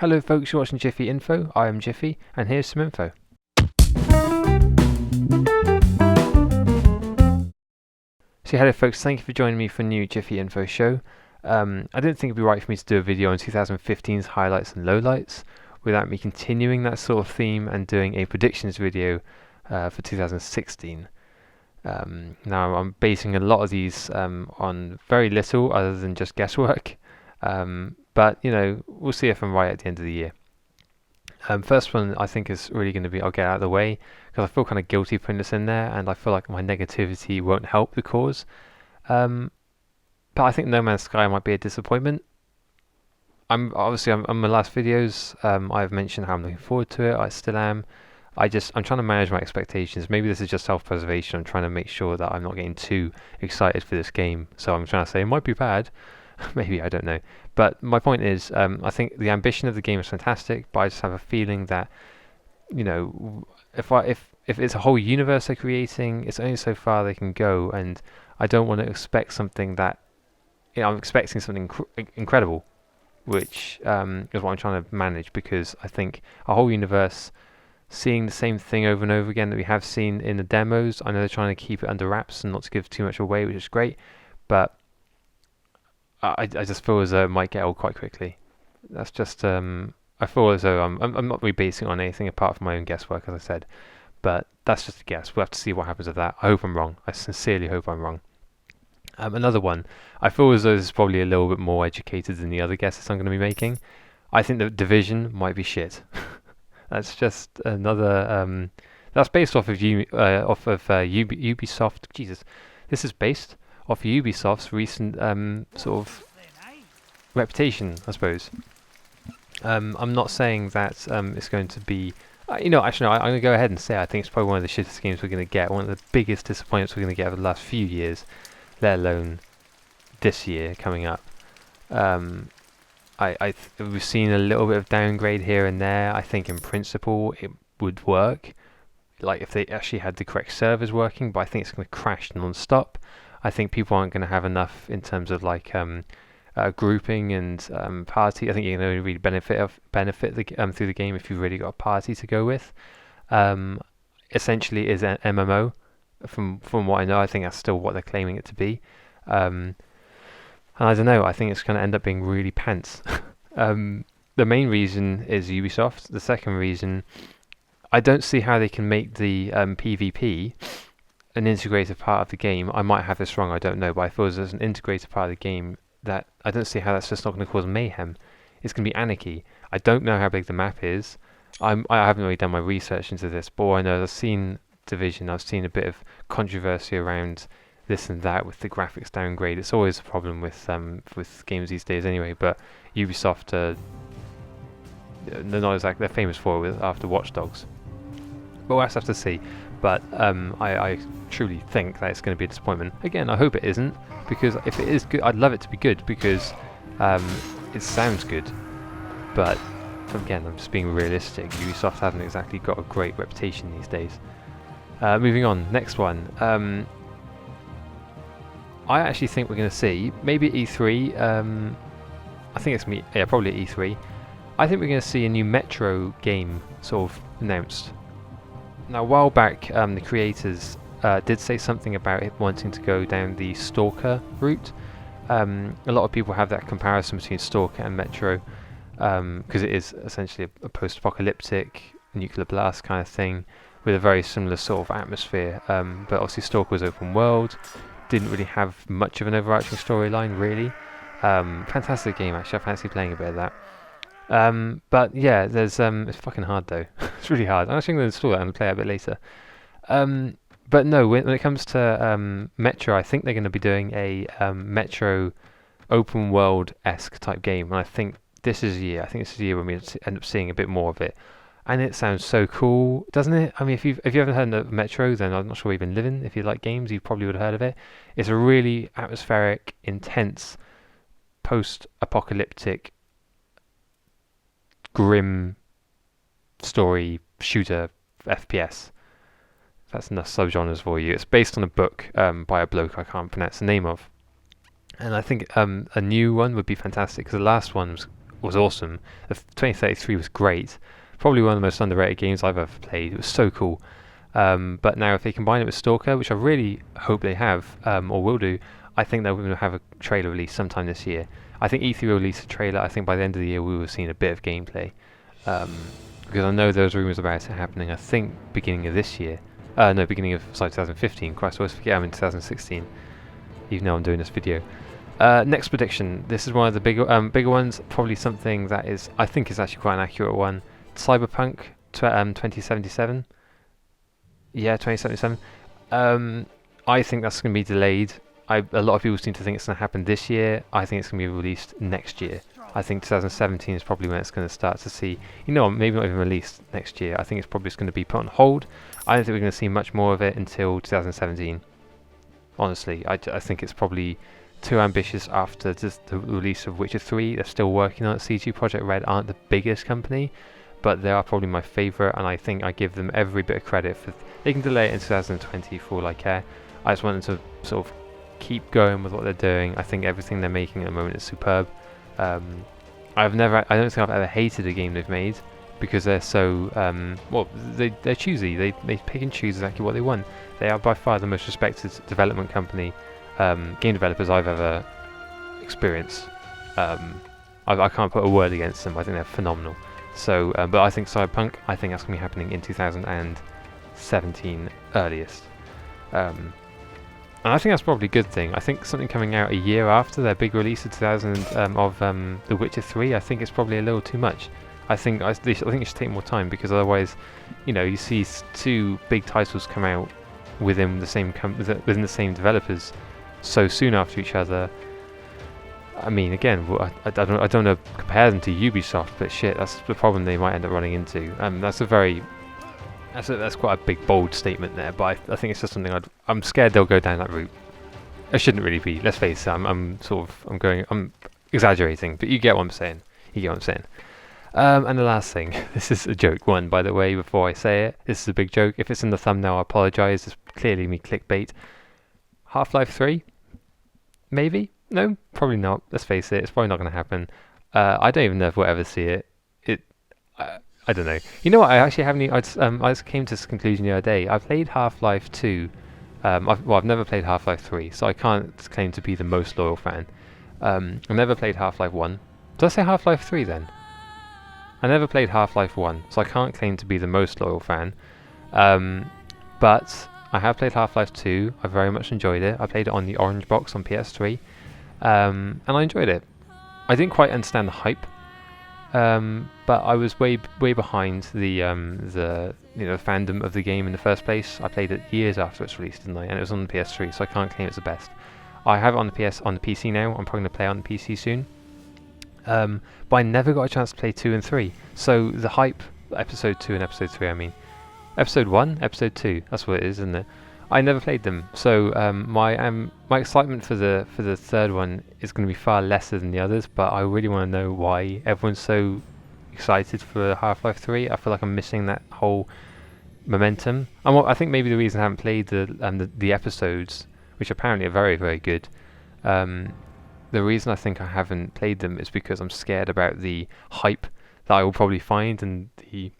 Hello folks, you're watching Jiffy Info. I am Jiffy, and here's some info. So hello folks, thank you for joining me for a new Jiffy Info show. I didn't think it'd be right for me to do a video on 2015's highlights and lowlights without me continuing that sort of theme and doing a predictions video for 2016. Now I'm basing a lot of these on very little other than just guesswork, but you know, we'll see if I'm right at the end of the year. First one I think is really going to be, I'll get out of the way because I feel kind of guilty putting this in there, and I feel like my negativity won't help the cause. But I think No Man's Sky might be a disappointment. I'm on my last videos, I've mentioned how I'm looking forward to it. I still am. I'm trying to manage my expectations. Maybe this is just self-preservation. I'm trying to make sure that I'm not getting too excited for this game. So I'm trying to say it might be bad. Maybe, I don't know. But my point is, I think the ambition of the game is fantastic, but I just have a feeling that, you know, if it's a whole universe they're creating, it's only so far they can go, and I don't want to expect something that, you know, I'm expecting something incredible, which is what I'm trying to manage, because I think a whole universe, seeing the same thing over and over again that we have seen in the demos, I know they're trying to keep it under wraps and not to give too much away, which is great, but I just feel as though it might get old quite quickly. That's just I feel as though I'm not really basing it on anything apart from my own guesswork, as I said. But that's just a guess. We'll have to see what happens with that. I hope I'm wrong. I sincerely hope I'm wrong. Another one. I feel as though this is probably a little bit more educated than the other guesses I'm going to be making. I think the Division might be shit. That's just another. That's based off of Ubisoft. Jesus, this is based off Ubisoft's recent sort of reputation, I suppose. I'm not saying that it's going to be... I'm going to go ahead and say I think it's probably one of the shittest games we're going to get, one of the biggest disappointments we're going to get over the last few years, let alone this year coming up. We've seen a little bit of downgrade here and there. I think in principle it would work, like if they actually had the correct servers working, but I think it's going to crash non-stop. I think people aren't going to have enough in terms of like grouping and party. I think you're going to only really benefit through the game if you've really got a party to go with. Essentially, is an MMO. From what I know, I think that's still what they're claiming it to be. And I don't know. I think it's going to end up being really pants. The main reason is Ubisoft. The second reason, I don't see how they can make the PvP an integrated part of the game. I might have this wrong, I don't know, but I feel as an integrated part of the game that I don't see how that's just not going to cause mayhem. It's going to be anarchy. I don't know how big the map is. I haven't really done my research into this, but all I know is I've seen Division, I've seen a bit of controversy around this and that with the graphics downgrade. It's always a problem with games these days anyway, but Ubisoft, they're not exactly, they're famous for it after Watch Dogs. But we'll have to see. But I truly think that it's going to be a disappointment. Again, I hope it isn't, because if it is good, I'd love it to be good, because it sounds good. But again, I'm just being realistic. Ubisoft haven't exactly got a great reputation these days. Moving on, next one. I actually think we're going to see, maybe at E3, I think it's probably at E3, I think we're going to see a new Metro game sort of announced. Now, a while back, the creators did say something about it wanting to go down the Stalker route. A lot of people have that comparison between Stalker and Metro, because it is essentially a post-apocalyptic nuclear blast kind of thing with a very similar sort of atmosphere. But obviously Stalker was open world, didn't really have much of an overarching storyline, really. Fantastic game, actually. I fancy playing a bit of that. But yeah, there's it's fucking hard though. It's really hard. I'm actually going to install that and play it a bit later. But no, when it comes to Metro, I think they're going to be doing a Metro open world-esque type game, and I think this is a year. I think this is a year when we end up seeing a bit more of it. And it sounds so cool, doesn't it? I mean, if you haven't heard of Metro, then I'm not sure you've been living. If you like games, you probably would have heard of it. It's a really atmospheric, intense, post-apocalyptic, grim story shooter FPS. That's enough subgenres for you. It's based on a book by a bloke I can't pronounce the name of. And I think a new one would be fantastic, because the last one was was awesome. The 2033 was great. Probably one of the most underrated games I've ever played. It was so cool. But now if they combine it with Stalker, which I really hope they have, or will do, I think they're going to have a trailer release sometime this year. I think E3 will release a trailer. I think by the end of the year we will have seen a bit of gameplay. Because I know there was rumours about it happening, I think, beginning of this year. No, beginning of 2015. Christ, I always forget I'm in 2016, even though I'm doing this video. Next prediction. This is one of the bigger ones. Probably something that is, I think, is actually quite an accurate one. Cyberpunk 2077. Yeah, 2077. I think that's going to be delayed. A lot of people seem to think it's going to happen this year. I think it's going to be released next year. I think 2017 is probably when it's going to start to see, maybe not even released next year. I think it's probably just going to be put on hold. I don't think we're going to see much more of it until 2017. Honestly, I think it's probably too ambitious after just the release of Witcher 3. They're still working on it. CG Projekt Red aren't the biggest company, but they are probably my favourite, and I think I give them every bit of credit for. They can delay it in 2020 for all I care. I just want them to sort of keep going with what they're doing. I think everything they're making at the moment is superb. I don't think I've ever hated a game they've made, because they're so they're choosy. They pick and choose exactly what they want. They are by far the most respected development company, game developers I've ever experienced. I can't put a word against them. I think they're phenomenal. So, but I think Cyberpunk, I think that's going to be happening in 2017 earliest. And I think that's probably a good thing. I think something coming out a year after their big release of The Witcher 3, I think it's probably a little too much. I think it should take more time, because otherwise, you see two big titles come out within the same developers so soon after each other. I mean, again, I don't want to compare them to Ubisoft, but shit, that's the problem they might end up running into. That's quite a big, bold statement there, but I think it's just something I'm scared they'll go down that route. It shouldn't really be. Let's face it. I'm exaggerating, but you get what I'm saying. And the last thing, this is a joke one, by the way. Before I say it, this is a big joke. If it's in the thumbnail, I apologise. It's clearly me clickbait. Half-Life 3, maybe. No, probably not. Let's face it. It's probably not going to happen. I don't even know if we'll ever see it. I don't know. You know what? I actually haven't. I just came to this conclusion the other day. I played Half-Life 2. I've never played Half-Life 3, so I can't claim to be the most loyal fan. I've never played Half-Life 1. Did I say Half-Life 3 then? I never played Half-Life 1, so I can't claim to be the most loyal fan. But I have played Half-Life 2. I very much enjoyed it. I played it on the orange box on PS3, and I enjoyed it. I didn't quite understand the hype. But I was way behind the fandom of the game in the first place. I played it years after its release, didn't I? And it was on the PS3, so I can't claim it's the best. I have it on the PC now. I'm probably going to play it on the PC soon. But I never got a chance to play 2 and 3. So the hype, episode 2 and episode 3, I mean. Episode 1, episode 2, that's what it is, isn't it? I never played them, so my excitement for the third one is going to be far lesser than the others. But I really want to know why everyone's so excited for Half-Life 3. I feel like I'm missing that whole momentum. And I think maybe the reason I haven't played the episodes, which apparently are very, very good, the reason I think I haven't played them is because I'm scared about the hype that I will probably find, and the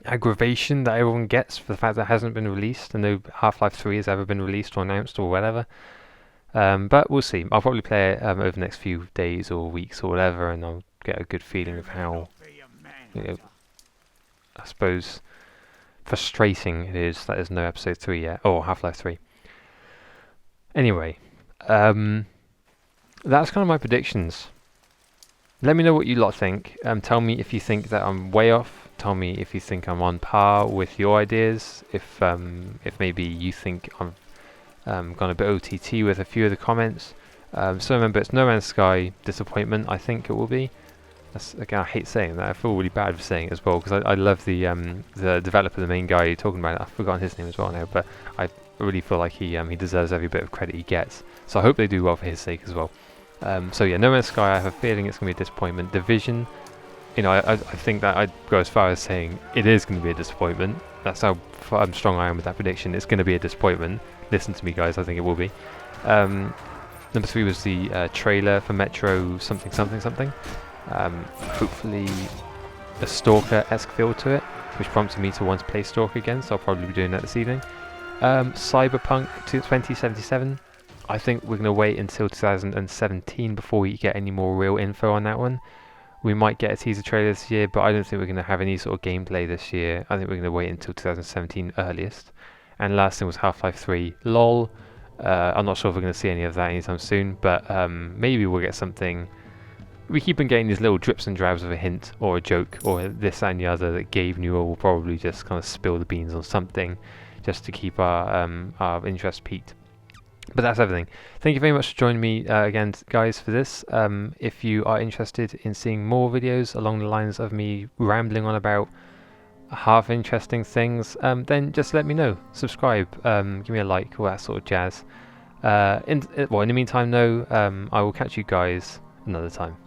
aggravation that everyone gets for the fact that it hasn't been released, and no Half-Life 3 has ever been released or announced or whatever. But we'll see. I'll probably play it over the next few days or weeks or whatever, and I'll get a good feeling of how, I suppose, frustrating it is that there's no episode 3 yet, or Half-Life 3. Anyway, that's kind of my predictions. Let me know what you lot think. Tell me if you think that I'm way off. Tell me if you think I'm on par with your ideas. If maybe you think I've gone a bit OTT with a few of the comments. So remember, it's No Man's Sky disappointment. I think it will be. Again, I hate saying that. I feel really bad for saying it as well, because I love the developer, the main guy you're talking about. I've forgotten his name as well now, but I really feel like he deserves every bit of credit he gets. So I hope they do well for his sake as well. So yeah, No Man's Sky, I have a feeling it's going to be a disappointment. Division, I think that I'd go as far as saying it is going to be a disappointment. That's how strong I am with that prediction. It's going to be a disappointment. Listen to me, guys. I think it will be. Number 3 was the trailer for Metro something. Hopefully a Stalker-esque feel to it, which prompted me to want to play Stalker again, so I'll probably be doing that this evening. Cyberpunk 2077. I think we're going to wait until 2017 before we get any more real info on that one. We might get a teaser trailer this year, but I don't think we're going to have any sort of gameplay this year. I think we're going to wait until 2017 earliest. And last thing was Half-Life 3. LOL. I'm not sure if we're going to see any of that anytime soon, but maybe we'll get something. We keep on getting these little drips and drabs of a hint or a joke or this and the other that Gabe Newell will probably just kind of spill the beans on something just to keep our interest peaked. But that's everything. Thank you very much for joining me again, guys, for this. If you are interested in seeing more videos along the lines of me rambling on about half interesting things, then just let me know. Subscribe, give me a like, all that sort of jazz. In the meantime, though, I will catch you guys another time.